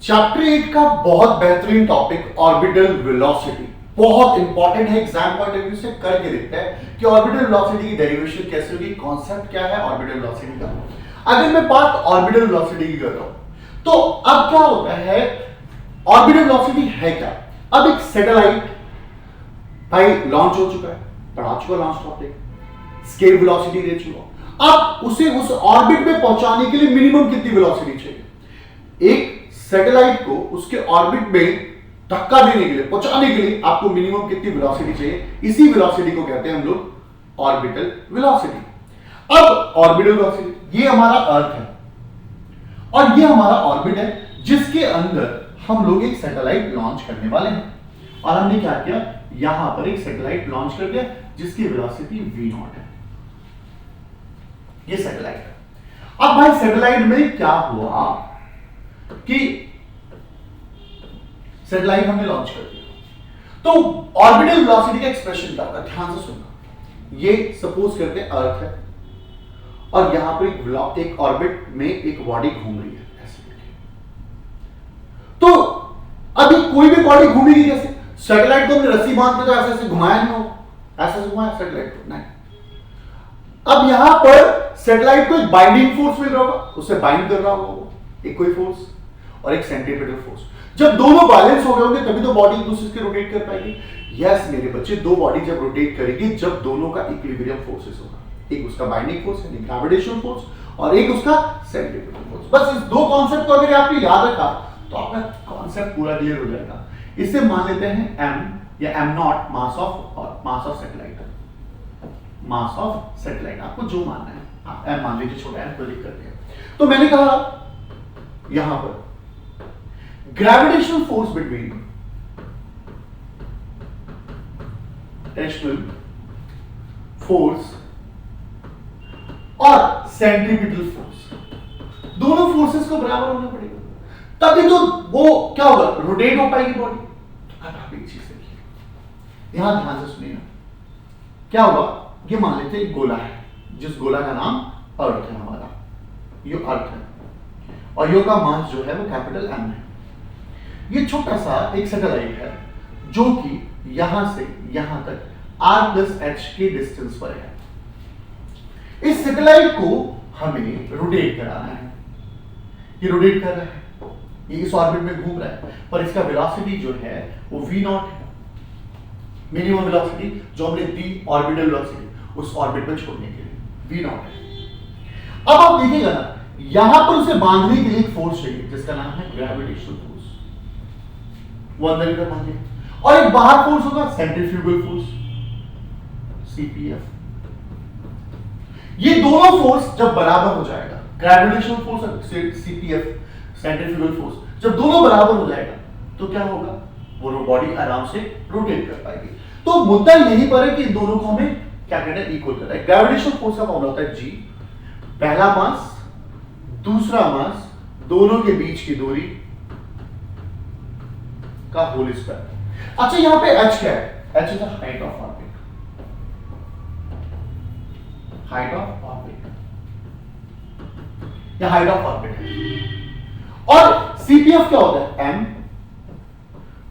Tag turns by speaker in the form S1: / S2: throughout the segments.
S1: Chapter 8 का बहुत बेहतरीन टॉपिक ऑर्बिटल वेलोसिटी, बहुत इंपॉर्टेंट है एग्जाम पॉइंट ऑफ व्यू से। करके देखते हैं कि ऑर्बिटल वेलोसिटी की डेरिवेशन कैसे होगी, कॉन्सेप्ट क्या है ऑर्बिटल वेलोसिटी का। अगर मैं बात ऑर्बिटल वेलोसिटी की कर रहा हूं तो अब क्या होता है, ऑर्बिटल वेलोसिटी है क्या। अब एक सैटेलाइट भाई लॉन्च हो चुका है, पढ़ा चुका लॉन्च टॉपिक, स्केल वेलोसिटी दे चुका। अब उसे उस ऑर्बिट में पहुंचाने के लिए मिनिमम कितनी वेलोसिटी चाहिए। एक सैटेलाइट को उसके ऑर्बिट में धक्का देने के लिए, पहुंचाने के लिए आपको मिनिमम कितनी वेलोसिटी चाहिए। इसी वेलोसिटी को कहते हैं हम लोग ऑर्बिटल वेलोसिटी। अब ऑर्बिटल वेलोसिटी, ये हमारा अर्थ है और ये हमारा ऑर्बिट है जिसके अंदर हम लोग एक सैटेलाइट लॉन्च करने वाले हैं। और हमने क्या किया, यहां पर एक सैटेलाइट लॉन्च कर दिया जिसकी वेलोसिटी v0 है। ये सैटेलाइट है। अब भाई सैटेलाइट में क्या हुआ कि सैटेलाइट हमने लॉन्च कर दिया तो ऑर्बिटल वेलोसिटी का एक्सप्रेशन क्या होगा, ध्यान से सुनना। ये सपोज करते हैं अर्थ है और यहां पर एक ऑर्बिट में एक बॉडी घूम रही है ऐसे। तो अभी कोई भी बॉडी घूमेगी कैसे, सैटेलाइट को हमने रस्सी बांध के तो ऐसे ऐसे घुमाया नहीं हो, ऐसे घुमाया सैटेलाइट को नहीं। अब यहां पर सैटेलाइट को एक बाइंडिंग फोर्स मिल रहा होगा, उससे बाइंड कर रहा होगा एक कोई फोर्स और एक सेंट्रीपिटल फोर्स। जब दोनों बैलेंस हो गए होंगे तभी तो बॉडी एक दूसरे से रोटेट कर पाएगी। यस मेरे बच्चे, दो बॉडी जब रोटेट करेगी जब दोनों का इक्विलिब्रियम फोर्सेस होगा, एक उसका बाइंडिंग फोर्स यानी ग्रेविटेशनल फोर्स और एक उसका सेंट्रीपिटल फोर्स। बस इस दो कॉन्सेप्ट को अगर आपने याद रखा तो आपका कॉन्सेप्ट पूरा क्लियर हो जाएगा। इसे मान लेते हैं m या m0 mass of satellite, mass of satellite आपको जो मानना है आप m मान लीजिए, छोटा m कोई दिक्कत नहीं है। तो मैंने कहा यहां पर gravitational force between tensional force और सेंट्रीपिटल फोर्स, दोनों फोर्सेस को बराबर होना पड़ेगा तभी तो वो क्या होगा, रोटेट हो पाएगी बॉडी। अब आप एक चीज देखिए, ध्यान से सुनिएगा। क्या होगा, ये मान लेते हैं एक गोला है, जिस गोला का नाम अर्थ है हमारा, ये अर्थ है और यो का मास जो है वो कैपिटल M है। ये छोटा सा एक सैटेलाइट है जो कि यहां से यहां तक r+h के डिस्टेंस पर है। इस सैटेलाइट को हमें रोटेट कराना है। ये रोटेट कर रहा है, ये इस ऑर्बिट में घूम रहा है, पर इसका वेलोसिटी जो है वो v0 है, मिनिमम वेलोसिटी जो हमने दी ऑर्बिटल वेलोसिटी उस ऑर्बिट में छोड़ने के लिए v0 है। अब आप देखिएगा ना, यहां पर उसे बांधने के लिए एक फोर्स चाहिए जिसका नाम है ग्रेविटेशनल फोर्स, वो अंदर इधर बांधे, और एक बाहर फोर्स होगा सेंट्रीफ्यूगल फोर्स CPF। ये दोनों फोर्स जब बराबर हो जाएगा, ग्रेविटेशनल फोर्स और CPF सेंट्रीफ्यूगल फोर्स जब दोनों बराबर हो जाएगा तो क्या होगा, वो बॉडी आराम से रोटेट कर पाएगी। तो मुद्दा यही पर है कि इन दोनों को हमें क्या कहते हैं, इक्वल करना है। ग्रेविटेशनल फोर्स का फॉर्मूला होता है G, पहला मास दूसरा मास दोनों के बीच की दूरी का होल स्क्वायर। अच्छा यहां पे h क्या है, h is the height of orbit, height of orbit या हाइट ऑफ ऑर्बिट है। और CPF क्या होता है, m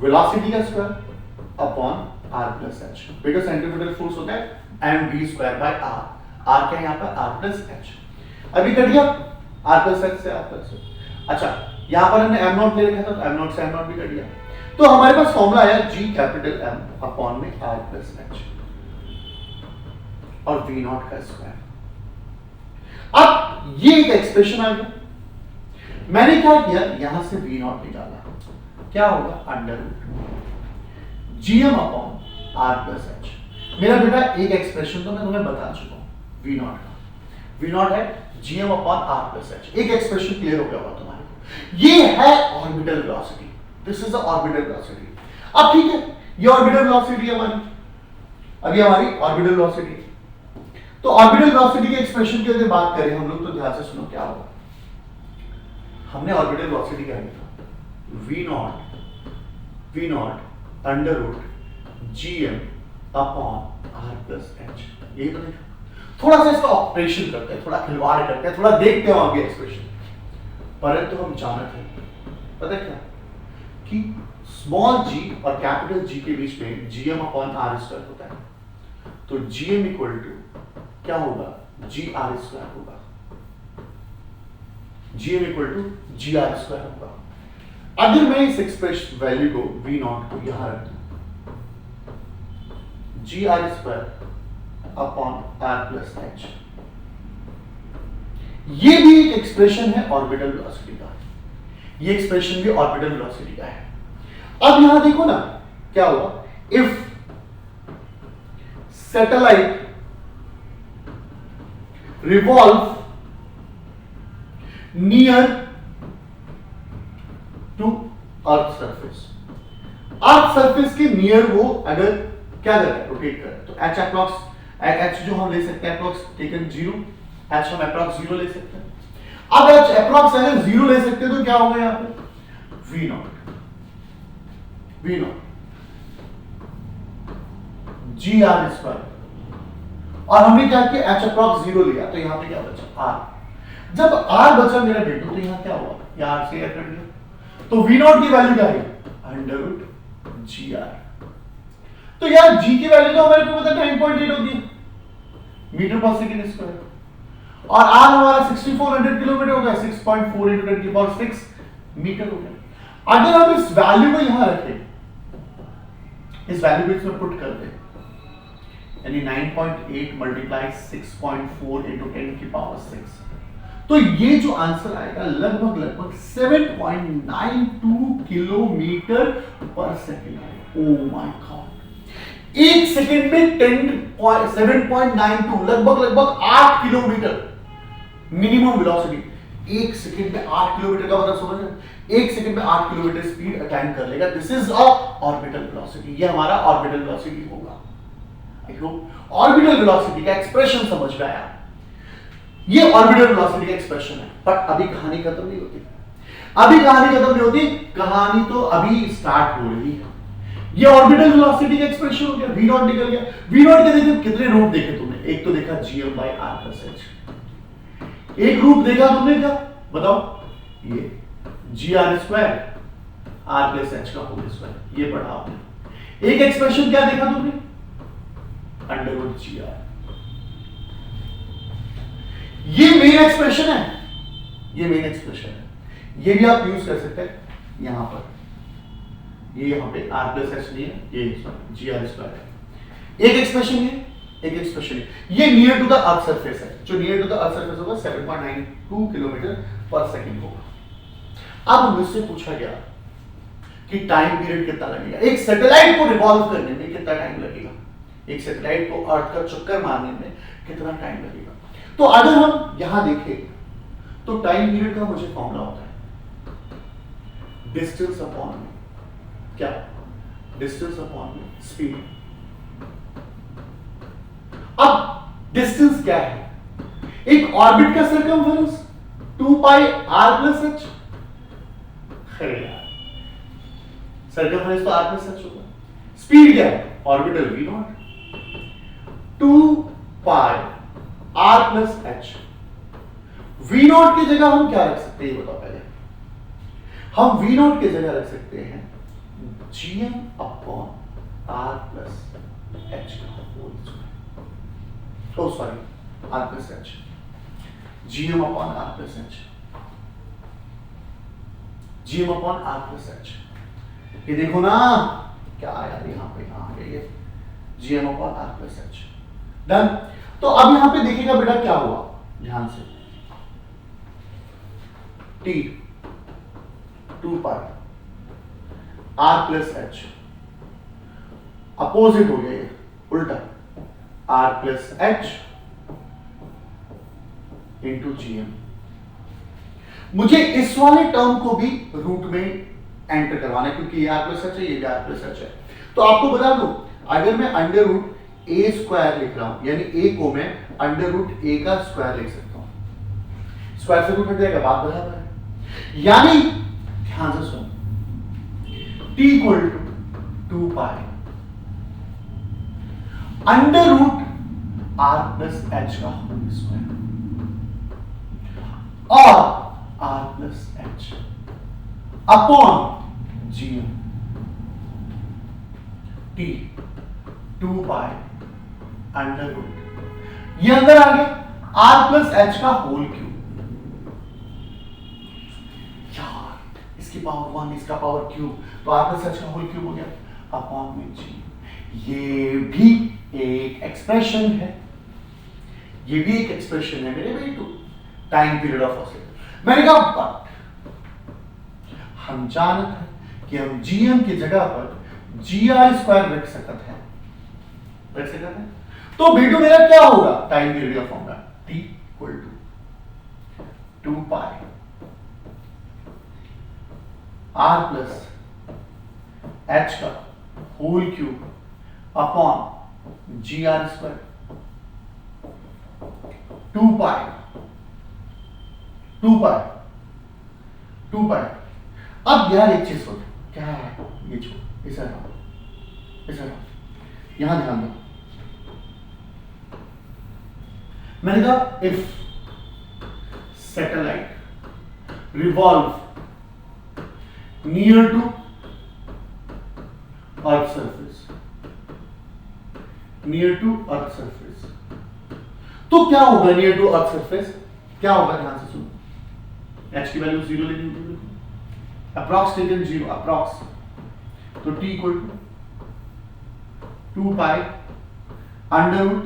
S1: वेलोसिटी का स्क्वायर अपॉन r+h। बेटा सेंट्रीपिटल फोर्स होता है mv²/r, r क्या है यहां पर r+h। अभी कट गया r+h से r+h। अच्छा यहां पर हमने m0 ले रखा था तो m0 से m0 भी कट गया, तो हमारे पास फॉर्मूला आया G कैपिटल M अपॉन में r+h और v0 का स्क्वायर। अब ये एक एक्सप्रेशन आ गया, मैंने क्या किया, यहां से v0 निकाला, क्या होगा under root gm upon r+h। मेरा बेटा एक एक्सप्रेशन तो मैं तुम्हें बता चुका हूं v0 का, v0 है gm अपॉन r+h। एक एक्सप्रेशन क्लियर हो गया होगा तुम्हारे को। ये है orbital velocity, this is the orbital velocity. अब ठीक है, ये ऑर्बिटल वेलोसिटी हमारी, अभी हमारी ऑर्बिटल वेलोसिटी। तो ऑर्बिटल वेलोसिटी के एक्सप्रेशन की अगर बात करें हम लोग तो ध्यान से सुनो क्या होगा। हमने ऑर्बिटल वेलोसिटी क्या लिखा, v0 under root gm upon r+h, यही तो लिखा। थोड़ा सा इसका ऑपरेशन करते हैं, थोड़ा खिलवाड़ करते हैं, थोड़ा देखते हैं आगे एक्सप्रेशन। परंतु हम जानते हैं पता है क्या कि स्मॉल जी और कैपिटल जी के बीच में जीएम अपॉन आर स्क्वायर होता है, तो जीएम इक्वल टू क्या होगा, जी आर स्क्वायर होगा, GM equal to G R square होगा। अगर मैं इस एक्सप्रेशन वैल्यू को वी नॉट को यहां रख दूं, G R square upon R plus H, ये भी एक एक्सप्रेशन है ऑर्बिटल वेलोसिटी का, ये एक्सप्रेशन भी ऑर्बिटल वेलोसिटी का है। अब यहां देखो ना क्या हुआ, if satellite revolve near to earth surface, earth surface के नियर वो अगर क्या कर रहा है, रोटेट कर रहा है, तो एच अप्रॉक्स एच जो हम ले सकते हैं अप्रॉक्स टेकन 0, एच हम अप्रॉक्स 0 ले सकते हैं। अब एच अप्रॉक्स अगर 0 ले सकते हैं तो क्या होगा यहां पे, V naught G R square, और हमने क्या किया, एच अप्रॉक्स 0 लिया, तो यहां पे क्या बचा, आर। जब आर बचा मेरा बिंदु, तो यहां क्या हुआ, यहां से एयर कर लिया, तो वी नॉट की वैल्यू क्या है, अंडर रूट जी आर। तो यार जी की वैल्यू तो हमारे को पता 9.8 होती है मीटर पर सेकंड स्क्वायर, और आर हमारा 6400 किलोमीटर हो गया, 6.4 into 10⁶ मीटर हो गया। अगर हम इस वैल्यू को यहां रखें, इस वैल्यू को इसमें पुट कर दें, यानी 9.8 मल्टीप्लाई 6.4 into 10⁶, तो ये जो आंसर आएगा लगभग 7.92 किलोमीटर पर सेकंड आएगा। ओ माय गॉड, एक सेकंड में 7.92 लगभग 8 किलोमीटर मिनिमम वेलोसिटी। एक सेकंड में 8 किलोमीटर का मतलब समझ रहे हैं, एक सेकंड में 8 किलोमीटर स्पीड अटेन कर लेगा। This is a orbital velocity, ये हमारा ऑर्बिटल वेलोसिटी होगा। आई होप ऑर्बिटल वेलोसिटी का एक्सप्रेशन समझ में आया। ये ऑर्बिटल वेलोसिटी का एक्सप्रेशन है, बट अभी कहानी खत्म नहीं होती, अभी कहानी खत्म नहीं होती, कहानी तो अभी स्टार्ट हो रही है। ये ऑर्बिटल वेलोसिटी का एक्सप्रेशन हो गया, वी नॉट निकल गया। वी नॉट के देखो कितने रूप देखे तुमने, एक तो देखा GM by R plus H, एक रूप देखा तुमने क्या बताओ, ये G R square R plus H का होल स्क्वायर, ये पढ़ा आपने। एक एक्सप्रेशन क्या देखा तुमने, अंडर रूट जी आर, ये मेन एक्सप्रेशन है, ये मेन एक्सप्रेशन है। ये भी आप यूज कर सकते हैं यहां पर, ये यहां पे आर प्लस एच नहीं है, ये जी आर स्क्वायर है। एक एक्सप्रेशन है, एक एक्सप्रेशन है, ये near to the earth surface है, जो near to the earth surface होगा 7.92 किलोमीटर पर सेकंड होगा। अब मुझसे पूछा गया कि टाइम पीरियड कितना लगेगा, एक सैटेलाइट को रिवॉल्व करने में कितना टाइम लगेगा, एक सैटेलाइट को अर्थ का चक्कर मारने में कितना टाइम लगेगा। तो अगर हम यहां देखें तो टाइम पीरियड का मुझे फॉर्मूला होता है डिस्टेंस अपॉन क्या, डिस्टेंस अपॉन स्पीड। अब डिस्टेंस क्या है, एक ऑर्बिट का circumference 2 pi R plus H, circumference तो आर प्लस एच होगा। स्पीड क्या है, orbital V naught 2 pi R plus H. V naught की जगह हम क्या रख सकते हैं ये बताओ पहले, हम वी नॉट की जगह रख सकते हैं GM upon R plus H का whole square, oh sorry R plus H, GM upon R plus H, GM upon R plus H. ये देखो ना क्या आया यहां पे, कहां आ गया ये GM upon R plus H. Done. तो अब यहां पे देखिएगा बेटा क्या हुआ, ध्यान से, T 2 pi R plus H, opposite हो गया ये उल्टा, R plus H into GM. मुझे इस वाले टर्म को भी रूट में एंटर करवाना है, क्योंकि ये आर प्लस एच है, ये भी आर प्लस एच है। तो आपको बता दो, अगर मैं अंडर रूट ए स्क्वायर लिख रहा हूं, यानी ए को मैं अंडर रूट ए का स्क्वायर लिख सकता हूं, स्क्वायर से रूट हट जाएगा, बात बराबर है। यानी ध्यान से सुनो, T equal to 2 pi under root R plus H का होल स्क्वायर और R plus H upon G M T 2 pi under root, ये अंदर आ गया आर प्लस एच का होल क्यूब। यार इसकी पावर 1 इसका पावर क्यूब, तो आर प्लस एच का होल क्यूब हो गया अपॉन में जी। ये भी एक एक्सप्रेशन है, ये भी एक एक्सप्रेशन है मेरे बेटू, टाइम पीरियड ऑफ ऑसिलेटर। मैंने कहा बट हम जानते हैं कि हम जीएम की जगह पर जी आर स्क्वायर रख सकते हैं, तो बेटू मेरा क्या होगा टाइम पीरियड का formula T equal to 2 pi R plus H का whole cube upon G R square 2 pi 2 pi 2 pi. अब यार एक चीज सोचो, क्या है ये छोड़, इसे यहां ध्यान दो। मैंने कहा if satellite revolve near to earth surface, near to earth surface, तो क्या होगा नियर टू अर्थ सरफेस, क्या होगा ध्यान से सुनो। एच की वैल्यू 0 लेनी होगी, अप्रॉक्स टेकन 0 अप्रॉक्स, तो T equal to 2 pi under root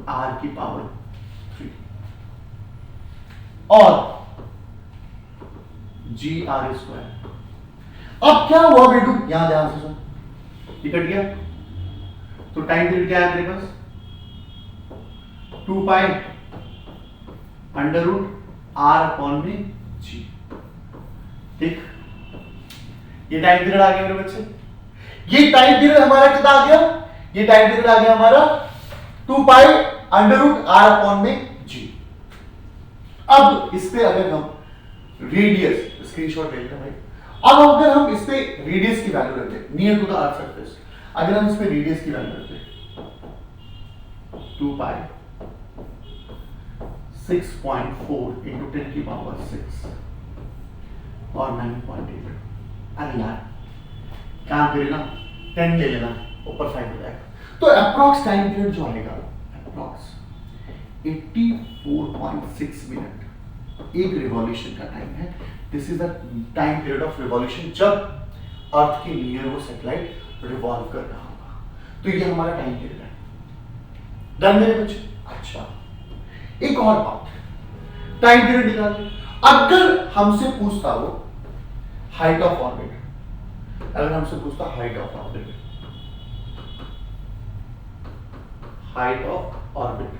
S1: R की पावर 3 और जी आर स्क्वायर। अब क्या हुआ बेटू, यहां ध्यान से सुन, ये कट गया, तो टाइम पीरियड क्या है तेरे पास 2 pi under root R upon में जी। ठीक, ये टाइम पीरियड आ गया मेरे बच्चे, ये टाइम पीरियड हमारा कितना आ गया, ये टाइम पीरियड आ गया हमारा 2 pi under root R upon में जी। अब इस पे अगर हम रेडियस, स्क्रीनशॉट ले लेते हैं भाई, अब अगर हम इस पे रेडियस की वैल्यू रखते हैं near to the earth surface, अगर हम इस पे रेडियस की वैल्यू रखते हैं 2 पाई 6.4 इंटू 10 की पावर 6 और 9.8, अरे यार काम करिए ना 10 ले लेना, ऊपर 5 हो जाएगा, तो अप्रॉक्स टाइम पीरियड जो आएगा अप्रॉक्स 84.6 मिनट एक रिवॉल्यूशन का टाइम है। This is the time period of revolution जब अर्थ के नियर वो सैटेलाइट रिवॉल्व कर रहा होगा, तो ये हमारा टाइम पीरियड है। डन मेरे बच्चे। अच्छा एक और बात, टाइम पीरियड निकालिए। अगर हमसे पूछता वो हाइट ऑफ ऑर्बिट, अगर हमसे पूछता height of orbit, height of orbit,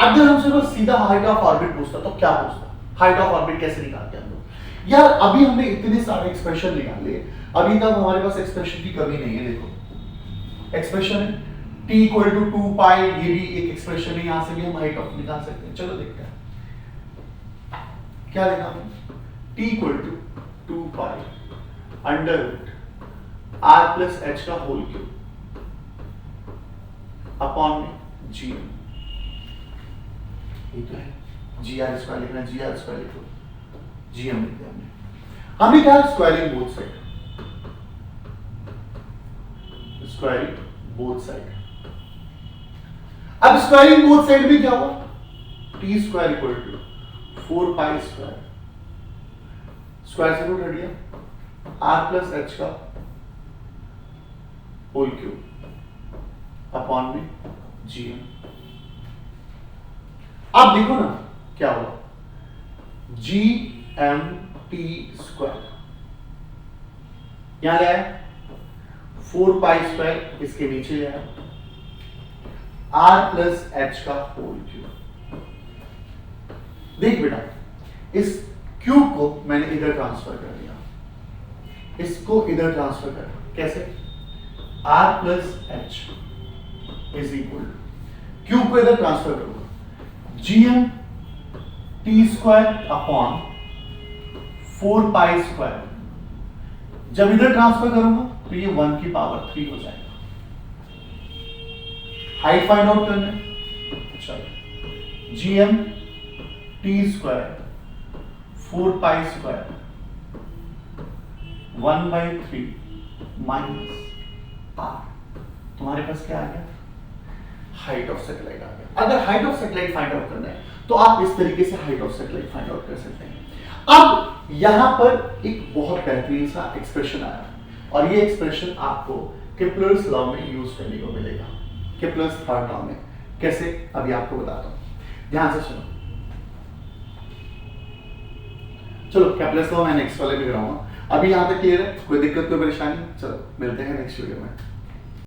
S1: अगर हमसे बस सीधा हाइट ऑफ ऑर्बिट पूछता तो क्या पूछता, हाइट ऑफ ऑर्बिट कैसे निकालते हम लोग। यार अभी हमने इतने सारे एक्सप्रेशन निकाले, अभी तक हमारे पास एक्सप्रेशन की कमी नहीं है। देखो एक्सप्रेशन है t इक्वल टू 2 पाई, ये भी एक एक्सप्रेशन है, यहां से भी हम हाइट ऑफ निकाल सकते हैं। चलो देखते हैं क्या लिखा t equal to 2 pi under root R plus H का होल क्यूब अपॉन में जी। ये तो है जी आर स्क्वायर लिखना, जी आर स्क्वायर लिखो, जी एम लिख दिया हमने क्या squaring both side, squaring both side. अब स्क्वायरिंग बोथ साइड में क्या हुआ, T square equal to 4 pi square, square से रूट हट गया आर प्लस एच का होल क्यूब अपॉन में जी एम। अब देखो ना क्या हुआ, जी एम टी स्क्वायर यहां ले आया, 4 पाई स्क्वायर इसके नीचे ले आया, आर प्लस एच का होल क्यूब। देख बेटा इस क्यूब को मैंने इधर ट्रांसफर कर दिया, इसको इधर ट्रांसफर कर, कैसे, R plus H is equal to, cube को इधर ट्रांसफर करूंगा GM T square upon 4 pi square, जब इधर ट्रांसफर करूंगा तो ये 1 की पावर 3 हो जाएगा। हाइट फाइंड आउट करना है, चलो GM T square 4 pi square 1/3 minus R. तुम्हारे पास क्या आ गया? हाइट ऑफ सैटेलाइट आ गया। अगर height of satellite find out करना है तो आप इस तरीके से height of satellite find out कर सकते हैं। अब यहां पर एक बहुत बेहतरीन सा एक्सप्रेशन आया और ये एक्सप्रेशन आपको केप्लर्स लॉ में यूज करने को मिलेगा, केप्लर्स थर्ड लॉ में। कैसे? अभी आपको बताता हूं, ध्यान से सुनो। चलो केप्लर्स लॉ मैं नेक्स्ट वाले में कराऊंगा। अभी यहां तक क्लियर है? कोई दिक्कत, कोई परेशानी? चलो मिलते हैं नेक्स्ट वीडियो में।